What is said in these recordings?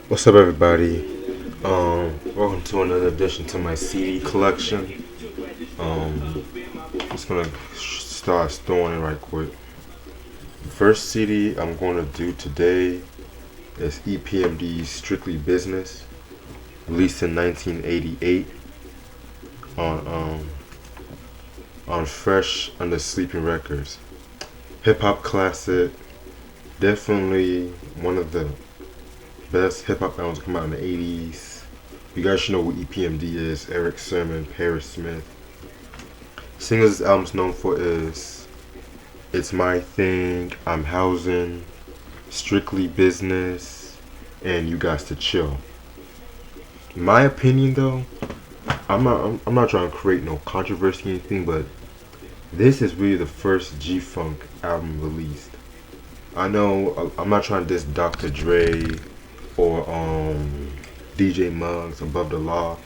What's up, everybody? Welcome to another edition to my CD collection. Just gonna start throwing it right quick. First CD I'm gonna do today is EPMD's Strictly Business, released in 1988 on Fresh Under Sleeping Records. Hip hop classic, definitely one of the best hip hop albums to come out in the 80s. You guys should know what EPMD is. Eric Sermon, Paris Smith. Singles this album's known for is It's My Thing, I'm Housing, Strictly Business, and You Got to Chill. In my opinion, though, I'm not trying to create no controversy or anything, but this is really the first G-Funk album released. I know I'm not trying to diss Dr. Dre or DJ Muggs, Above the Law,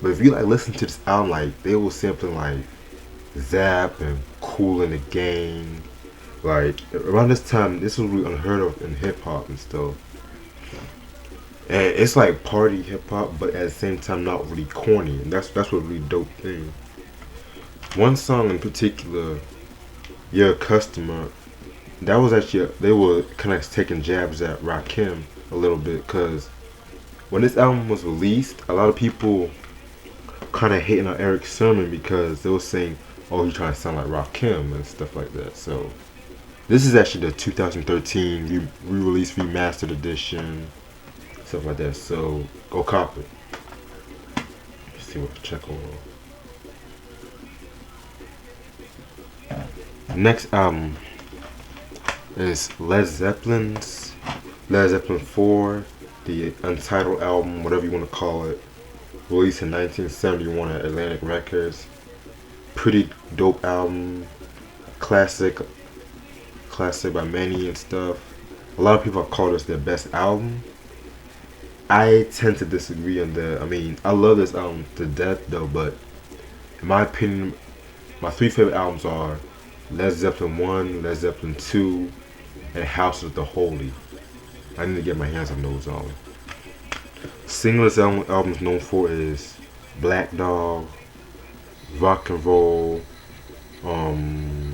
but if you like listen to this album, like they were sampling like Zap and Cool in the Gang. Like around this time, this was really unheard of in hip hop and stuff. And it's like party hip hop, but at the same time not really corny. And that's what really dope thing. One song in particular, You're a Customer, that was actually they were kind of taking jabs at Rakim a little bit, because when this album was released, a lot of people kind of hating on Eric Sermon because they were saying, "Oh, he's trying to sound like Rakim" and stuff like that. So this is actually the 2013 re-release remastered edition, stuff like that. So go cop it. Let's see what to check on. Next album is Led Zeppelin IV, the Untitled album, whatever you want to call it, released in 1971 at Atlantic Records. Pretty dope album, classic by many and stuff. A lot of people have called this their best album. I tend to disagree on that. I mean, I love this album to death though, but in my opinion, my three favorite albums are Led Zeppelin 1, Led Zeppelin 2, and House of the Holy. I need to get my hands on those. Singles album is known for is Black Dog, Rock and Roll,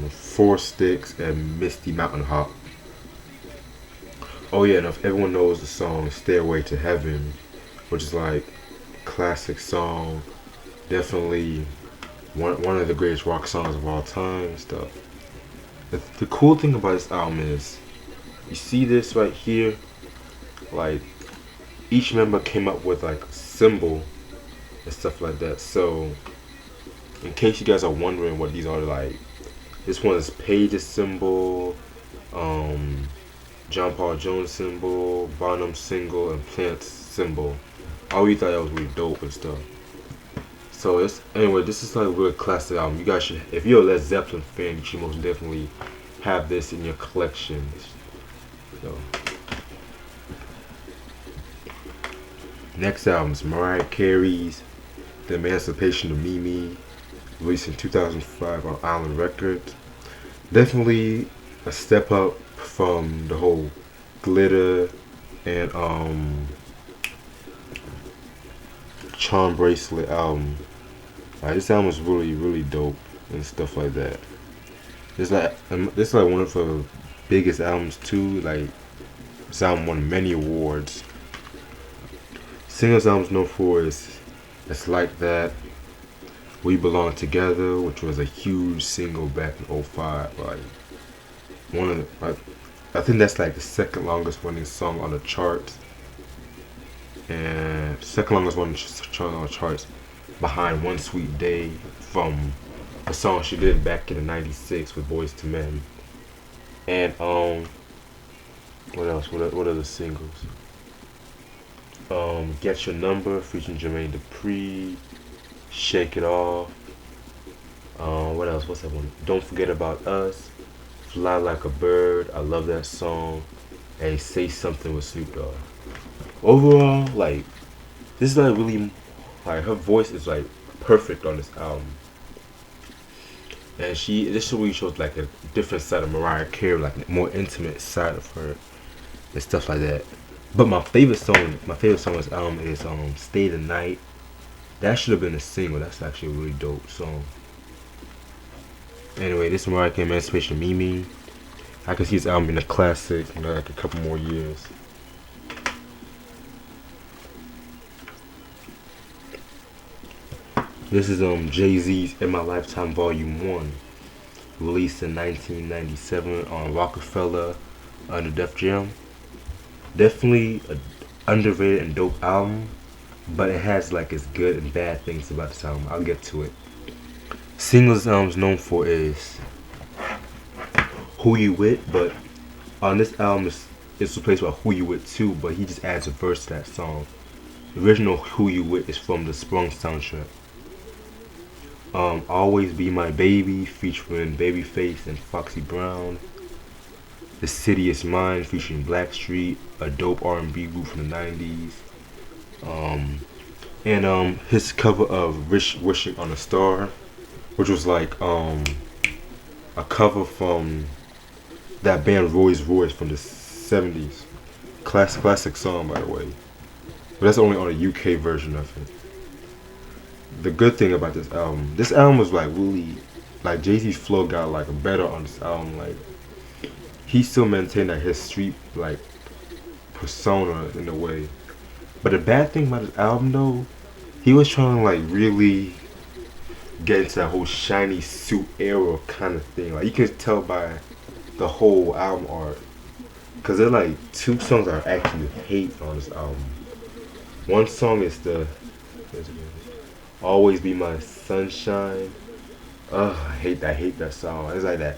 Four Sticks, and Misty Mountain Hop. Oh yeah, and if everyone knows the song Stairway to Heaven, which is like classic song, definitely one of the greatest rock songs of all time and stuff. The cool thing about this album is, you see this right here, like each member came up with like a symbol and stuff like that. So in case you guys are wondering what these are, like this one is Page's symbol, John Paul Jones symbol, Bonham symbol, and Plant's symbol. I always thought that was really dope and stuff. So anyway, this is like a really classic album. You guys should, if you're a Led Zeppelin fan, you should most definitely have this in your collection. So next album is Mariah Carey's The Emancipation of Mimi, released in 2005 on Island Records. Definitely a step up from the whole Glitter and Charm Bracelet album. This album is really dope and stuff like that. This is like one of her biggest albums too. Like this album won many awards. Singles albums known for is It's Like That, We Belong Together, which was a huge single back in '05. Like one of the, I think that's like the second longest running song on the charts, and second longest running song on the charts behind One Sweet Day from a song she did back in '96 with Boyz II Men. And what else? What are the singles? Get Your Number featuring Jermaine Dupri, Shake It Off. What else? What's that one? Don't Forget About Us, Fly Like a Bird. I love that song. And Say Something with Snoop Dogg. Overall, like this is like really, like her voice is like perfect on this album. And this really shows like a different side of Mariah Carey, like a more intimate side of her and stuff like that. But my favorite song is Stay the Night. That should have been a single. That's actually a really dope song. Anyway, this is Mariah Emancipation Mimi. I can see this album being a classic, like a couple more years. This is Jay-Z's In My Lifetime Volume 1, released in 1997 on Rockefeller under Def Jam. Definitely an underrated and dope album, but it has like its good and bad things about this album. I'll get to it. Singles this album's known for is Who You With, but on this album it's replaced by Who You With too, but he just adds a verse to that song. The original Who You With is from the Sprung soundtrack. Always Be My Baby featuring Babyface and Foxy Brown. The City Is Mine featuring Blackstreet, a dope R&B group from the 90s. And his cover of Wishing on a Star, which was like a cover from that band Roy's Royce from the 70s. Classic song, by the way. But that's only on a UK version of it. The good thing about this album was like really, like Jay-Z's flow got like better on this album. Like he still maintained like his street like persona in a way. But the bad thing about this album though, he was trying to like really get into that whole shiny suit era kind of thing. Like you can tell by the whole album art, cause there are like two songs I actually hate on this album. One song is the Always Be My Sunshine. I hate that song. It's like that.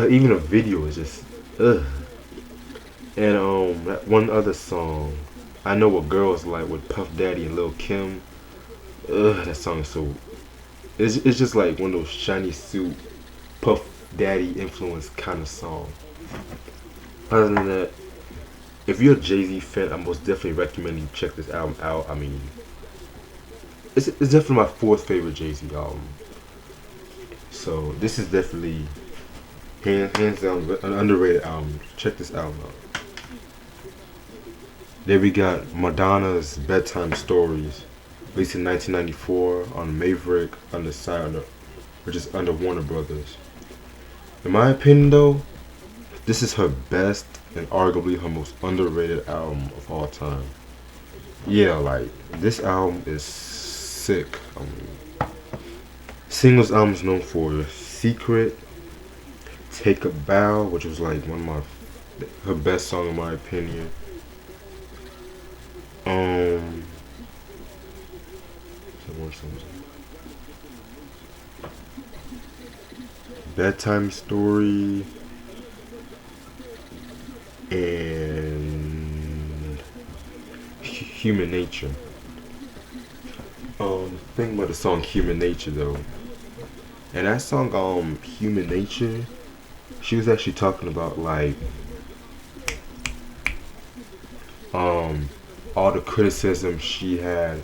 Even the video is just And that one other song, I Know What Girls Like with Puff Daddy and Lil Kim. That song is so. It's just like one of those shiny suit, Puff Daddy influence kind of song. Other than that, if you're a Jay-Z fan, I most definitely recommend you check this album out. I mean, it's definitely my fourth favorite Jay-Z album. So this is definitely hands down an underrated album. Check this album out. Then we got Madonna's Bedtime Stories, released in 1994 on Maverick which is under Warner Brothers. In my opinion though, this is her best and arguably her most underrated album of all time. Yeah, like this album is sick. Singles albums known for Secret, Take a Bow, which was like her best song in my opinion. Bedtime Story and Human Nature. The thing about the song Human Nature though, and that song Human Nature, she was actually talking about like all the criticism she had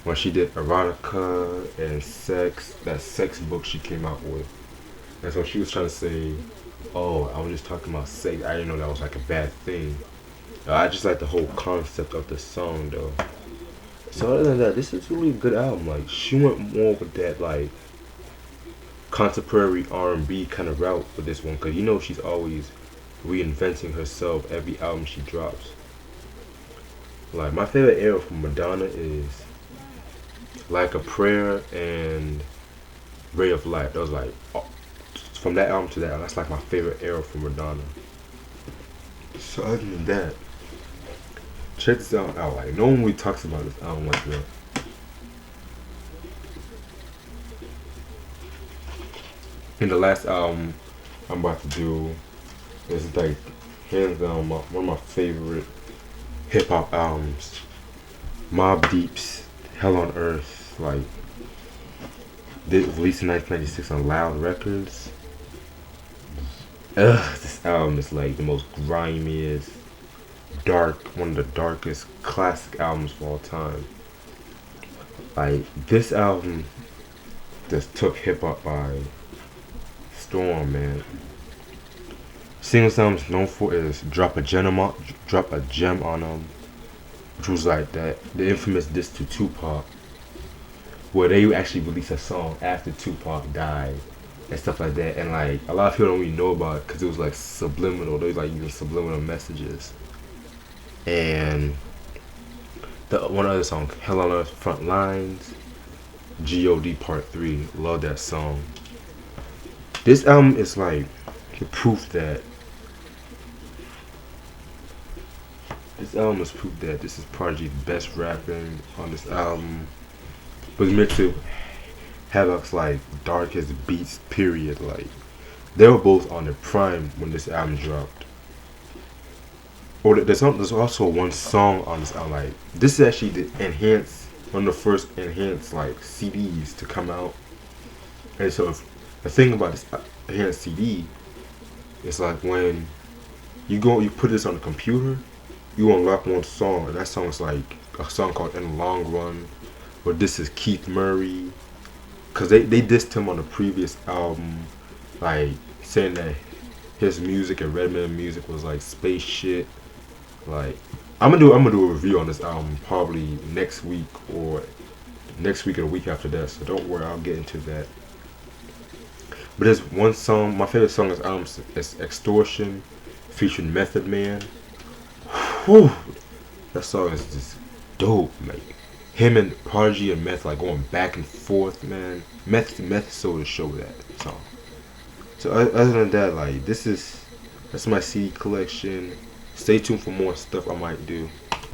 when she did Erotica and that sex book she came out with. And so she was trying to say, oh, I was just talking about sex, I didn't know that was like a bad thing. I just like the whole concept of the song though. So other than that, this is really a good album. Like she went more with that like contemporary R&B kind of route with this one, because you know she's always reinventing herself every album she drops. Like my favorite era from Madonna is Like a Prayer and Ray of Light. Those like from that album to that album, that's like my favorite era from Madonna. So other than that, check this album out. Like no one really talks about this album like that. And the last album I'm about to do is like hands down one of my favorite hip hop albums. Mobb Deep's Hell on Earth, like released in 1996 on Loud Records. This album is like the most grimiest, dark, one of the darkest classic albums of all time. Like this album just took hip hop by storm, man. single sound known for is Drop a Gem on them, which was like that the infamous diss to Tupac, where they actually released a song after Tupac died and stuff like that. And like a lot of people don't really know about it because it was like subliminal. They was like using subliminal messages. And the one other song, Hell on Earth Front Lines, God Part 3. Love that song. This album is like the proof that this is Prodigy's best rapping on this album. But mixed with Havoc's like darkest beats period. Like they were both on their prime when this album dropped. Or there's also one song on this album. Like this is actually one of the first enhanced like CDs to come out. And so the thing about this enhanced CD is like when you put this on the computer, you unlock one song, and that song is like a song called In the Long Run. But this is Keith Murray, cause they dissed him on the previous album, like saying that his music and Redman music was like space shit. Like I'm gonna do a review on this album probably next week or the week after that. So don't worry, I'll get into that. But there's one song, my favorite song on this album is Extortion, featuring Method Man. Whew, that song is just dope, like. Him and Prodigy and Meth like going back and forth, man. Meth sold the show that song. So other than that, like that's my CD collection. Stay tuned for more stuff I might do.